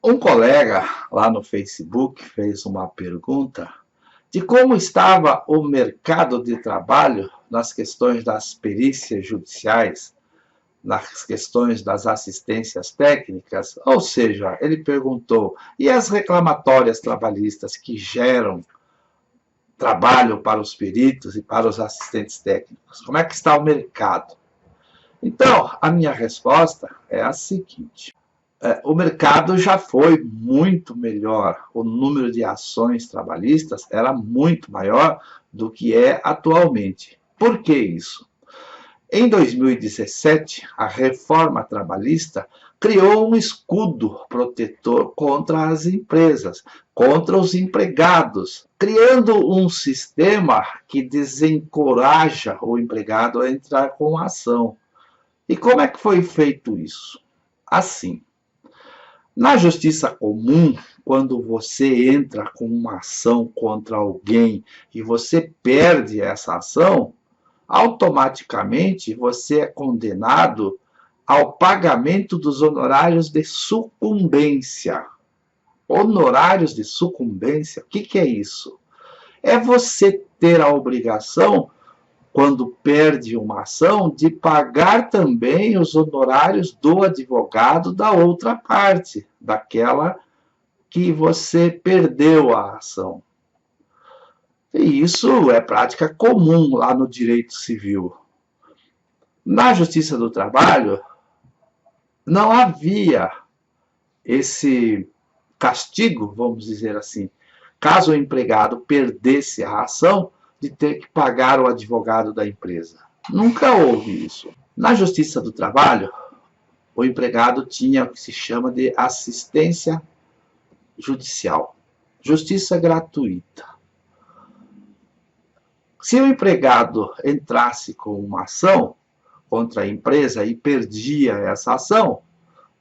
Um colega lá no Facebook fez uma pergunta de como estava o mercado de trabalho nas questões das perícias judiciais, nas questões das assistências técnicas, ou seja, ele perguntou: e as reclamatórias trabalhistas que geram trabalho para os peritos e para os assistentes técnicos? Como é que está o mercado? Então, a minha resposta é a seguinte: o mercado já foi muito melhor. O número de ações trabalhistas era muito maior do que é atualmente. Por que isso? Em 2017, a reforma trabalhista criou um escudo protetor contra as empresas, contra os empregados, criando um sistema que desencoraja o empregado a entrar com a ação. E como é que foi feito isso? Assim, na justiça comum, quando você entra com uma ação contra alguém e você perde essa ação, automaticamente você é condenado ao pagamento dos honorários de sucumbência. Honorários de sucumbência, o que é isso? É você ter a obrigação, quando perde uma ação, de pagar também os honorários do advogado da outra parte, daquela que você perdeu a ação. E isso é prática comum lá no direito civil. Na Justiça do Trabalho, não havia esse castigo, vamos dizer assim, caso o empregado perdesse a ação de ter que pagar o advogado da empresa. Nunca houve isso. Na Justiça do Trabalho, o empregado tinha o que se chama de assistência judicial, justiça gratuita. Se o empregado entrasse com uma ação contra a empresa e perdia essa ação,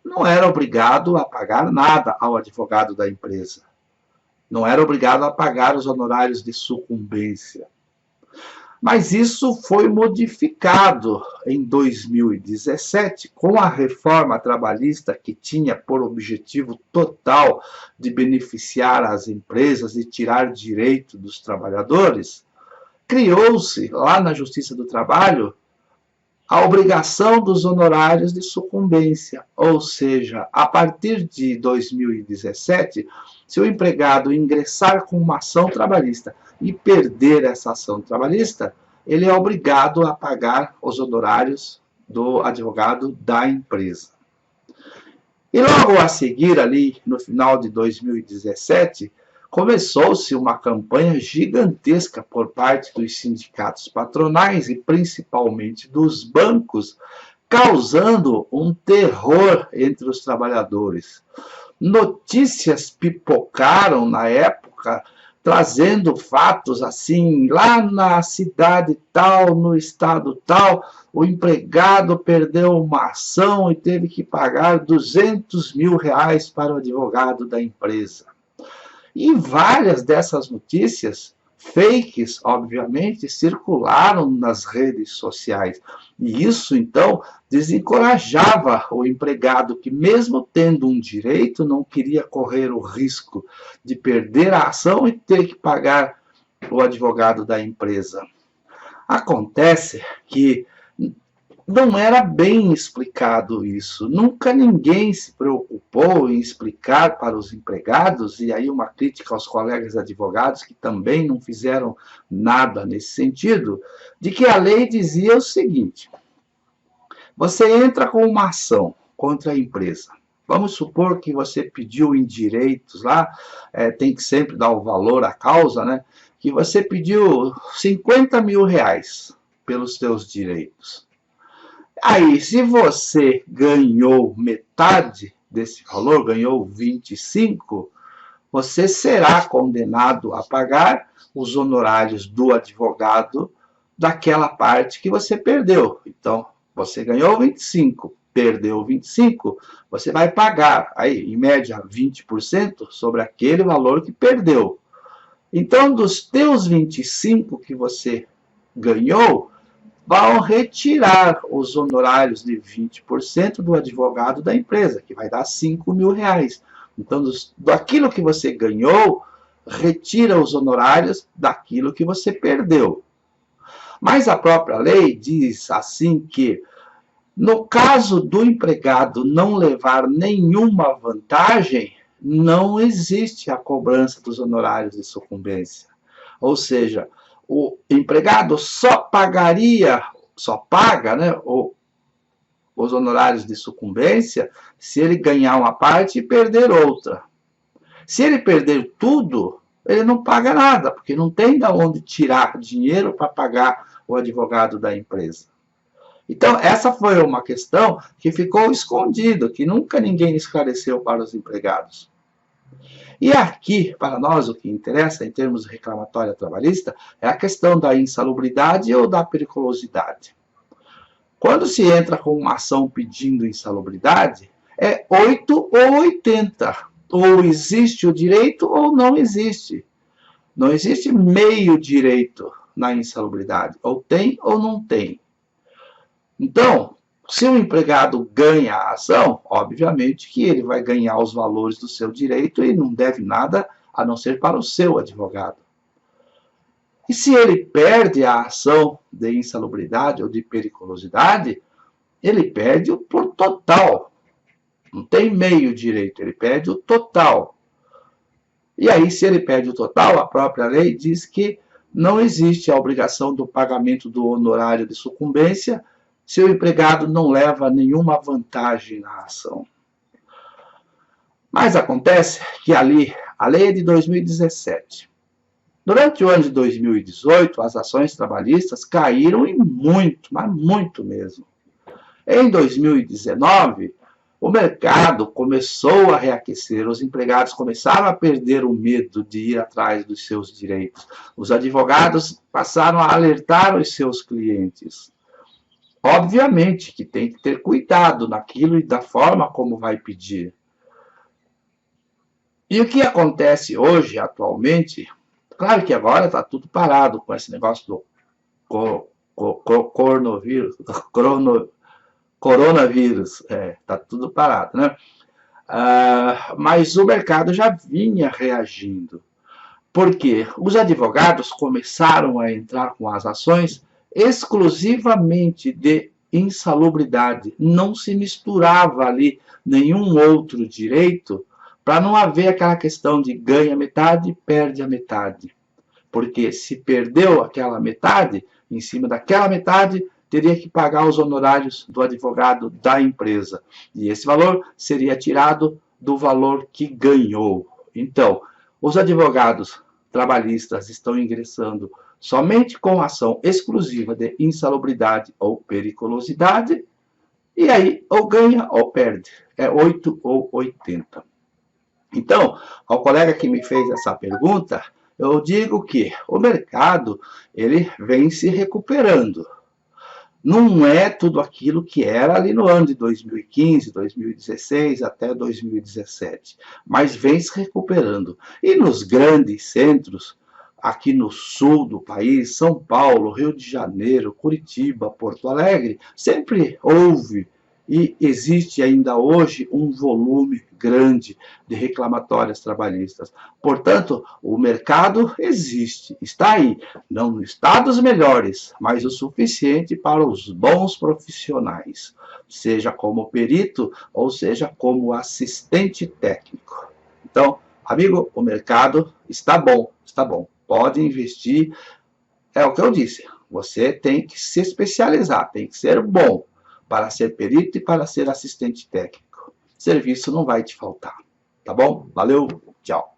não era obrigado a pagar nada ao advogado da empresa. Não era obrigado a pagar os honorários de sucumbência. Mas isso foi modificado em 2017 com a reforma trabalhista que tinha por objetivo total de beneficiar as empresas e tirar direito dos trabalhadores. Criou-se lá na Justiça do Trabalho a obrigação dos honorários de sucumbência, ou seja, a partir de 2017, se o empregado ingressar com uma ação trabalhista e perder essa ação trabalhista, ele é obrigado a pagar os honorários do advogado da empresa. E logo a seguir, ali no final de 2017, começou-se uma campanha gigantesca por parte dos sindicatos patronais e principalmente dos bancos, causando um terror entre os trabalhadores. Notícias pipocaram na época, trazendo fatos assim: lá na cidade tal, no estado tal, o empregado perdeu uma ação e teve que pagar R$ 200.000 para o advogado da empresa. E várias dessas notícias, fakes, obviamente, circularam nas redes sociais. E isso, então, desencorajava o empregado que, mesmo tendo um direito, não queria correr o risco de perder a ação e ter que pagar o advogado da empresa. Acontece que não era bem explicado isso. Nunca ninguém se preocupou em explicar para os empregados, e aí uma crítica aos colegas advogados que também não fizeram nada nesse sentido, de que a lei dizia o seguinte: você entra com uma ação contra a empresa. Vamos supor que você pediu em direitos lá, tem que sempre dar o valor à causa, né? Que você pediu R$ 50.000 pelos seus direitos. Aí, se você ganhou metade desse valor, ganhou 25, você será condenado a pagar os honorários do advogado daquela parte que você perdeu. Então, você ganhou 25, perdeu 25, você vai pagar, aí, em média, 20% sobre aquele valor que perdeu. Então, dos teus 25 que você ganhou, vão retirar os honorários de 20% do advogado da empresa, que vai dar R$ 5.000. Então, daquilo que você ganhou, retira os honorários daquilo que você perdeu. Mas a própria lei diz assim que, no caso do empregado não levar nenhuma vantagem, não existe a cobrança dos honorários de sucumbência. Ou seja, o empregado só paga, né, os honorários de sucumbência se ele ganhar uma parte e perder outra. Se ele perder tudo, ele não paga nada, porque não tem de onde tirar dinheiro para pagar o advogado da empresa. Então, essa foi uma questão que ficou escondida, que nunca ninguém esclareceu para os empregados. E aqui, para nós, o que interessa, em termos de reclamatória trabalhista, é a questão da insalubridade ou da periculosidade. Quando se entra com uma ação pedindo insalubridade, é 8 ou 80. Ou existe o direito ou não existe. Não existe meio direito na insalubridade. Ou tem ou não tem. Então, se o empregado ganha a ação, obviamente que ele vai ganhar os valores do seu direito e não deve nada a não ser para o seu advogado. E se ele perde a ação de insalubridade ou de periculosidade, ele perde por total. Não tem meio direito, ele perde o total. E aí, se ele perde o total, a própria lei diz que não existe a obrigação do pagamento do honorário de sucumbência se o empregado não leva nenhuma vantagem na ação. Mas acontece que a lei é de 2017. Durante o ano de 2018, as ações trabalhistas caíram em muito, mas muito mesmo. Em 2019, o mercado começou a reaquecer, os empregados começaram a perder o medo de ir atrás dos seus direitos. Os advogados passaram a alertar os seus clientes. Obviamente que tem que ter cuidado naquilo e da forma como vai pedir. E o que acontece hoje, atualmente, claro que agora está tudo parado com esse negócio do coronavírus, está tudo parado, né? Mas o mercado já vinha reagindo, porque os advogados começaram a entrar com as ações exclusivamente de insalubridade, não se misturava ali nenhum outro direito, para não haver aquela questão de ganha metade, perde a metade. Porque se perdeu aquela metade, em cima daquela metade, teria que pagar os honorários do advogado da empresa. E esse valor seria tirado do valor que ganhou. Então, os advogados trabalhistas estão ingressando somente com ação exclusiva de insalubridade ou periculosidade, e aí ou ganha ou perde. É 8 ou 80. Então, ao colega que me fez essa pergunta, eu digo que o mercado ele vem se recuperando. Não é tudo aquilo que era ali no ano de 2015, 2016 até 2017, mas vem se recuperando. E nos grandes centros, aqui no sul do país, São Paulo, Rio de Janeiro, Curitiba, Porto Alegre, sempre houve e existe ainda hoje um volume grande de reclamatórias trabalhistas. Portanto, o mercado existe, está aí. Não está dos melhores, mas o suficiente para os bons profissionais, seja como perito ou seja como assistente técnico. Então, amigo, o mercado está bom, está bom. Pode investir, é o que eu disse, você tem que se especializar, tem que ser bom para ser perito e para ser assistente técnico. Serviço não vai te faltar, tá bom? Valeu, tchau.